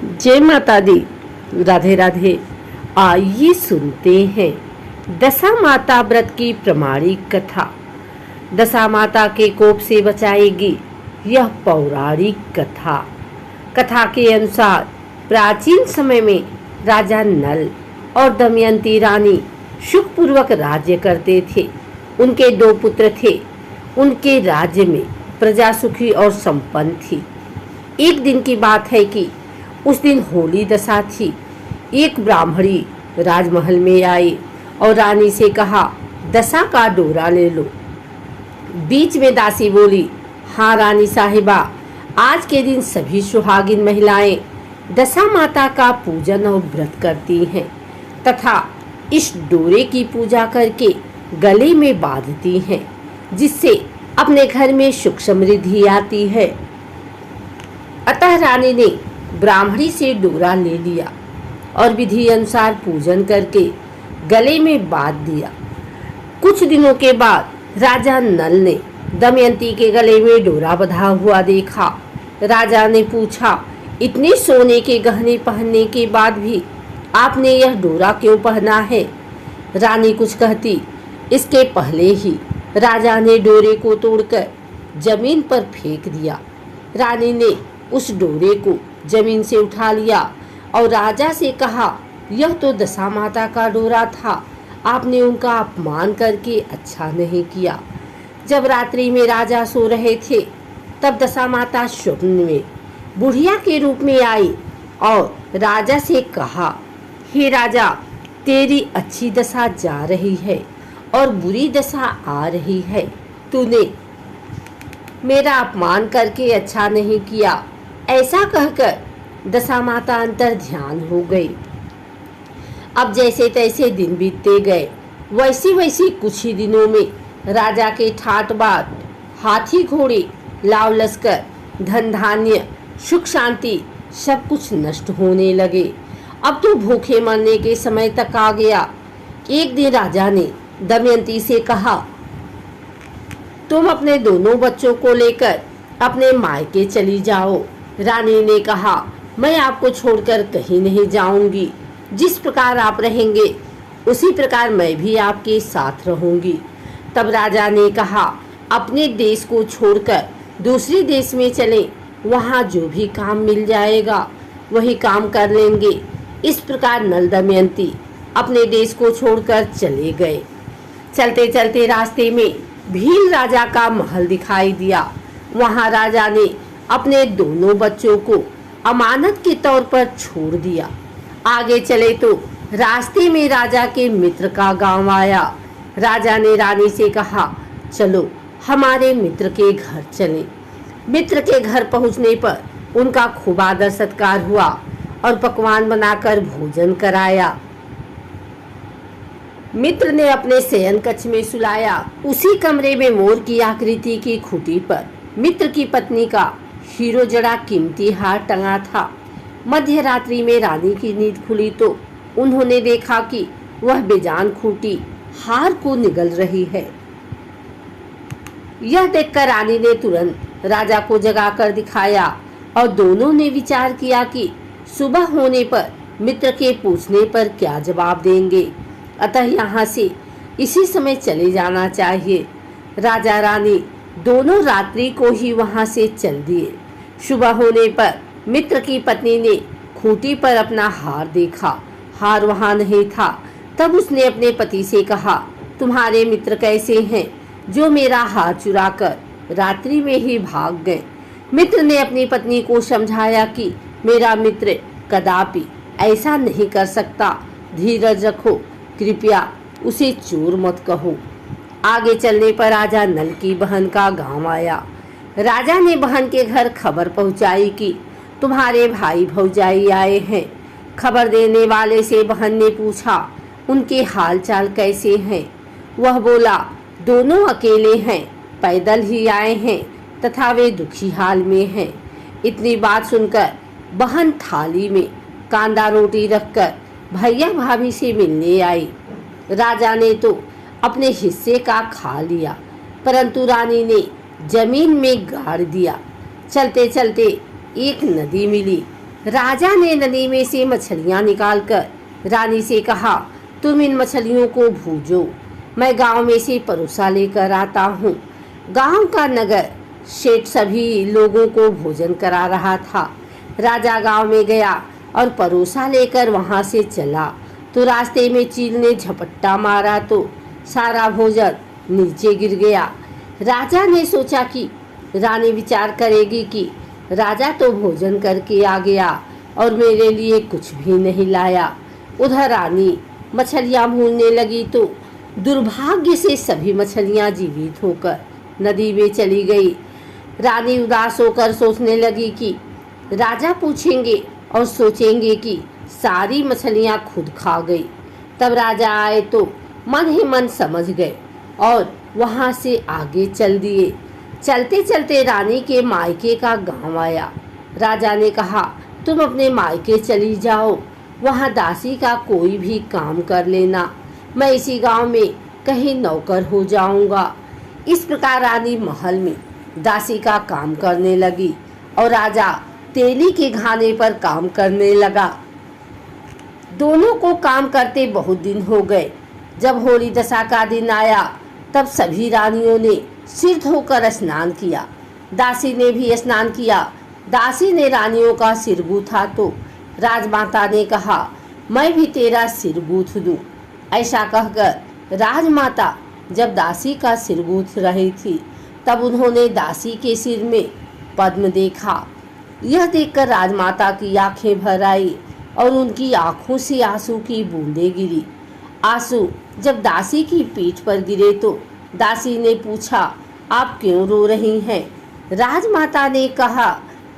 जय माता दी। राधे राधे। आइए सुनते हैं दशा माता व्रत की प्रमाणिक कथा। दशा माता के कोप से बचाएगी यह पौराणिक कथा। कथा के अनुसार प्राचीन समय में राजा नल और दमयंती रानी सुखपूर्वक राज्य करते थे। उनके 2 पुत्र थे। उनके राज्य में प्रजा सुखी और संपन्न थी। एक दिन की बात है कि उस दिन होली दशा थी। एक ब्राह्मणी राजमहल में आई और रानी से कहा, दशा का डोरा ले लो। बीच में दासी बोली, हाँ रानी साहिबा, आज के दिन सभी सुहागिन महिलाएं दशा माता का पूजन और व्रत करती हैं तथा इस डोरे की पूजा करके गले में बांधती हैं, जिससे अपने घर में सुख समृद्धि आती है। अतः रानी ने ब्राह्मणी से डोरा ले लिया और विधि अनुसार पूजन करके गले में बांध दिया। कुछ दिनों के बाद राजा नल ने दमयंती के गले में डोरा बंधा हुआ देखा। राजा ने पूछा, इतने सोने के गहने पहनने के बाद भी आपने यह डोरा क्यों पहना है? रानी कुछ कहती, इसके पहले ही राजा ने डोरे को तोड़कर जमीन पर फेंक दिया। रानी ने उस डोरे को जमीन से उठा लिया और राजा से कहा, यह तो दशा माता का डोरा था, आपने उनका अपमान करके अच्छा नहीं किया। जब रात्रि में राजा सो रहे थे तब दशा माता स्वप्न में बुढ़िया के रूप में आई और राजा से कहा, हे राजा, तेरी अच्छी दशा जा रही है और बुरी दशा आ रही है। तूने मेरा अपमान करके अच्छा नहीं किया। ऐसा कहकर दशा माता अंतर ध्यान हो गई। अब जैसे तैसे दिन बीतते गए। वैसी कुछ ही दिनों में राजा के ठाट बाट, हाथी घोड़े, लाव लश्कर, धन धान्य, सुख शांति सब कुछ नष्ट होने लगे। अब तो भूखे मरने के समय तक आ गया। एक दिन राजा ने दमयंती से कहा, तुम अपने दोनों बच्चों को लेकर अपने मायके चली जाओ। रानी ने कहा, मैं आपको छोड़कर कहीं नहीं जाऊंगी। जिस प्रकार आप रहेंगे उसी प्रकार मैं भी आपके साथ रहूंगी। तब राजा ने कहा, अपने देश को छोड़कर दूसरे देश में चलें, वहाँ जो भी काम मिल जाएगा वही काम कर लेंगे। इस प्रकार नल दमयंती अपने देश को छोड़कर चले गए। चलते चलते रास्ते में भील राजा का महल दिखाई दिया। वहाँ राजा ने अपने दोनों बच्चों को अमानत के तौर पर छोड़ दिया। आगे चले तो रास्ते में राजा के मित्र का गांव आया। राजा ने रानी से कहा, चलो हमारे मित्र के घर चलें। मित्र के घर पहुंचने पर उनका खूब आदर सत्कार हुआ और पकवान बनाकर भोजन कराया। मित्र ने अपने शयन कक्ष में सुलाया। उसी कमरे में मोर की आकृति की खूंटी पर मित्र की पत्नी का हीरो जड़ा कीमती हार टंगा था। मध्य रात्रि में रानी की नींद खुली तो उन्होंने देखा कि वह बेजान खूंटी हार को निगल रही है। यह देखकर रानी ने तुरंत राजा को जगाकर दिखाया और दोनों ने विचार किया कि सुबह होने पर मित्र के पूछने पर क्या जवाब देंगे। अतः यहाँ से इसी समय चले जाना चाहिए। राजा रानी दोनों रात्रि को ही वहाँ से चल दिए। सुबह होने पर मित्र की पत्नी ने खूंटी पर अपना हार देखा। हार वहाँ नहीं था। तब उसने अपने पति से कहा, तुम्हारे मित्र कैसे हैं जो मेरा हार चुराकर रात्रि में ही भाग गए? मित्र ने अपनी पत्नी को समझाया कि मेरा मित्र कदापि ऐसा नहीं कर सकता। धीरज रखो, कृपया उसे चोर मत कहो। आगे चलने पर राजा नल की बहन का गांव आया। राजा ने बहन के घर खबर पहुंचाई कि तुम्हारे भाई भौजाई आए हैं। खबर देने वाले से बहन ने पूछा, उनके हाल चाल कैसे हैं? वह बोला, दोनों अकेले हैं, पैदल ही आए हैं तथा वे दुखी हाल में हैं। इतनी बात सुनकर बहन थाली में कांदा रोटी रखकर भैया भाभी से मिलने आई। राजा ने तो अपने हिस्से का खा लिया, परंतु रानी ने जमीन में गाड़ दिया। चलते चलते एक नदी मिली। राजा ने नदी में से मछलियां निकालकर रानी से कहा, तुम इन मछलियों को भूजो, मैं गांव में से परोसा लेकर आता हूँ। गांव का नगर सेठ सभी लोगों को भोजन करा रहा था। राजा गांव में गया और परोसा लेकर वहां से चला तो रास्ते में चील ने झपट्टा मारा तो सारा भोजन नीचे गिर गया। राजा ने सोचा कि रानी विचार करेगी कि राजा तो भोजन करके आ गया और मेरे लिए कुछ भी नहीं लाया। उधर रानी मछलियां भूनने लगी तो दुर्भाग्य से सभी मछलियां जीवित होकर नदी में चली गई। रानी उदास होकर सोचने लगी कि राजा पूछेंगे और सोचेंगे कि सारी मछलियां खुद खा गई। तब राजा आए तो मन ही मन समझ गए और वहां से आगे चल दिए। चलते चलते रानी के मायके का गांव आया। राजा ने कहा, तुम अपने मायके चली जाओ, वहां दासी का कोई भी काम कर लेना, मैं इसी गांव में कहीं नौकर हो जाऊंगा। इस प्रकार रानी महल में दासी का काम करने लगी और राजा तेली के घाने पर काम करने लगा। दोनों को काम करते बहुत दिन हो गए। जब होली दशा का दिन आया तब सभी रानियों ने सिर धोकर स्नान किया। दासी ने भी स्नान किया। दासी ने रानियों का सिर गूथा तो राजमाता ने कहा, मैं भी तेरा सिर गूथ दूं। ऐसा कहकर राजमाता जब दासी का सिर गूथ रही थी तब उन्होंने दासी के सिर में पद्म देखा। यह देखकर राजमाता की आंखें भर आई और उनकी आंखों से आंसू की बूंदें गिरी। आंसू जब दासी की पीठ पर गिरे तो दासी ने पूछा, आप क्यों रो रही हैं? राजमाता ने कहा,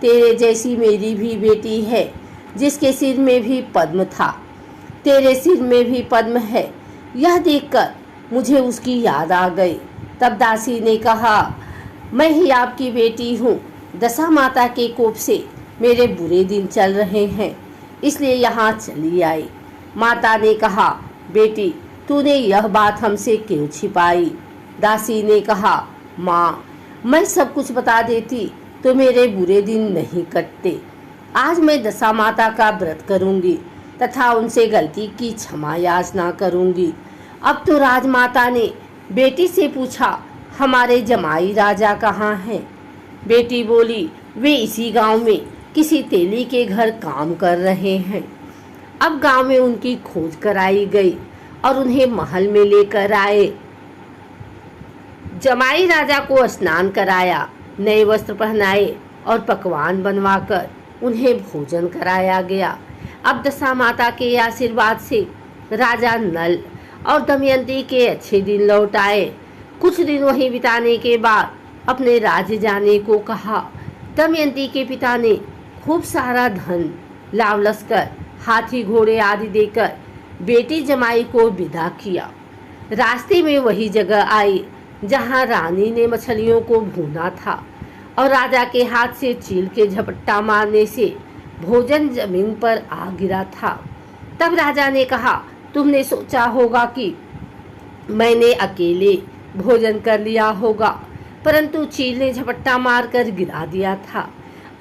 तेरे जैसी मेरी भी बेटी है जिसके सिर में भी पद्म था, तेरे सिर में भी पद्म है। यह देखकर मुझे उसकी याद आ गई। तब दासी ने कहा, मैं ही आपकी बेटी हूँ, दशा माता के कोप से मेरे बुरे दिन चल रहे हैं, इसलिए यहाँ चली आई। माता ने कहा, बेटी तूने यह बात हमसे क्यों छिपाई? दासी ने कहा, माँ मैं सब कुछ बता देती तो मेरे बुरे दिन नहीं कटते। आज मैं दशा माता का व्रत करूँगी तथा उनसे गलती की क्षमा याचना करूँगी। अब तो राजमाता ने बेटी से पूछा, हमारे जमाई राजा कहाँ हैं? बेटी बोली, वे इसी गांव में किसी तेली के घर काम कर रहे हैं। अब गांव में उनकी खोज कराई गई और उन्हें महल में लेकर आए। जमाई राजा को स्नान कराया, नए वस्त्र पहनाए और पकवान बनवाकर उन्हें भोजन कराया गया। अब दशा माता के आशीर्वाद से राजा नल और दमयंती के अच्छे दिन लौट आए। कुछ दिन वहीं बिताने के बाद अपने राज्य जाने को कहा। दमयंती के पिता ने खूब सारा धन लाव लश्कर, हाथी घोड़े आदि देकर बेटी जमाई को विदा किया। रास्ते में वही जगह आई जहां रानी ने मछलियों को भूना था और राजा के हाथ से चील के झपट्टा मारने से भोजन जमीन पर आ गिरा था। तब राजा ने कहा, तुमने सोचा होगा कि मैंने अकेले भोजन कर लिया होगा, परंतु चील ने झपट्टा मारकर गिरा दिया था।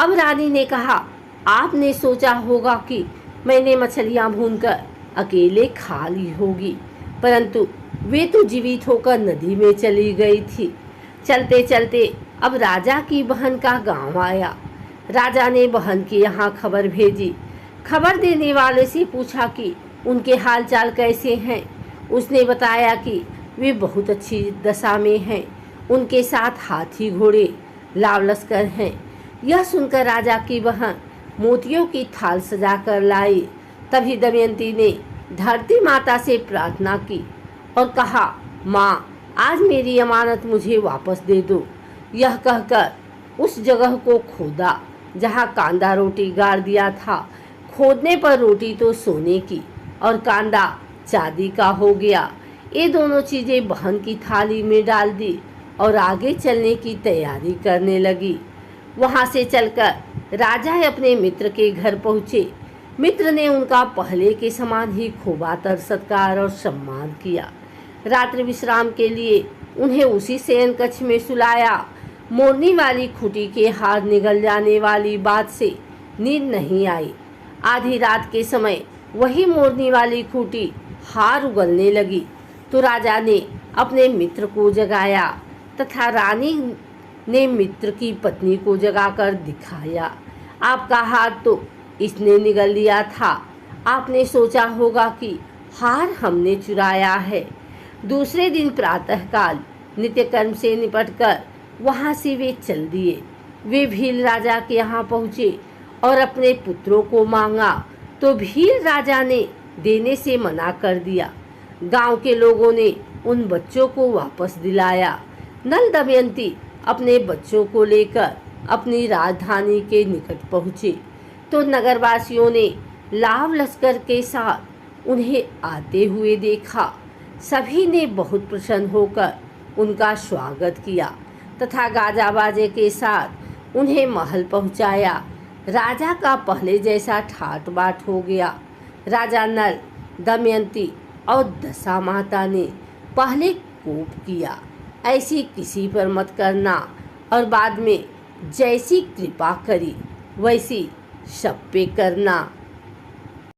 अब रानी ने कहा, आपने सोचा होगा कि मैंने मछलियां भूनकर अकेले खा ली होगी, परंतु वे तो जीवित होकर नदी में चली गई थी। चलते चलते अब राजा की बहन का गांव आया। राजा ने बहन के यहाँ खबर भेजी। खबर देने वाले से पूछा कि उनके हालचाल कैसे हैं। उसने बताया कि वे बहुत अच्छी दशा में हैं, उनके साथ हाथी घोड़े लाव लश्कर हैं। यह सुनकर राजा की बहन मोतियों की थाल सजा कर लाई। तभी दमयंती ने धरती माता से प्रार्थना की और कहा, माँ आज मेरी अमानत मुझे वापस दे दो। यह कहकर उस जगह को खोदा जहाँ कांदा रोटी गाड़ दिया था। खोदने पर रोटी तो सोने की और कांदा चांदी का हो गया। ये दोनों चीज़ें बहन की थाली में डाल दी और आगे चलने की तैयारी करने लगी। वहाँ से चलकर राजा अपने मित्र के घर पहुँचे। मित्र ने उनका पहले के समान ही खूब आदर सत्कार और सम्मान किया। रात्रि विश्राम के लिए उन्हें उसी शयन कक्ष में सुलाया। मोरनी वाली खूंटी के हाथ निगल जाने वाली बात से नींद नहीं आई। आधी रात के समय वही मोरनी वाली खूंटी हार उगलने लगी तो राजा ने अपने मित्र को जगाया तथा रानी ने मित्र की पत्नी को जगाकर दिखाया। आपका हार तो इसने निगल लिया था। आपने सोचा होगा कि हार हमने चुराया है। दूसरे दिन प्रातःकाल नित्यकर्म से निपटकर वहां से वे चल दिए। वे भील राजा के यहाँ पहुँचे और अपने पुत्रों को मांगा तो भील राजा ने देने से मना कर दिया। गांव के लोगों ने उन बच्चों को वापस दिलाया। नल दमयंती अपने बच्चों को लेकर अपनी राजधानी के निकट पहुँचे तो नगरवासियों ने लाव लश्कर के साथ उन्हें आते हुए देखा। सभी ने बहुत प्रसन्न होकर उनका स्वागत किया तथा गाजा बाजे के साथ उन्हें महल पहुंचाया। राजा का पहले जैसा ठाट बाट हो गया। राजा नल, दमयंती और दशा माता ने पहले कोप किया, ऐसी किसी पर मत करना, और बाद में जैसी कृपा करी वैसी सब पे करना।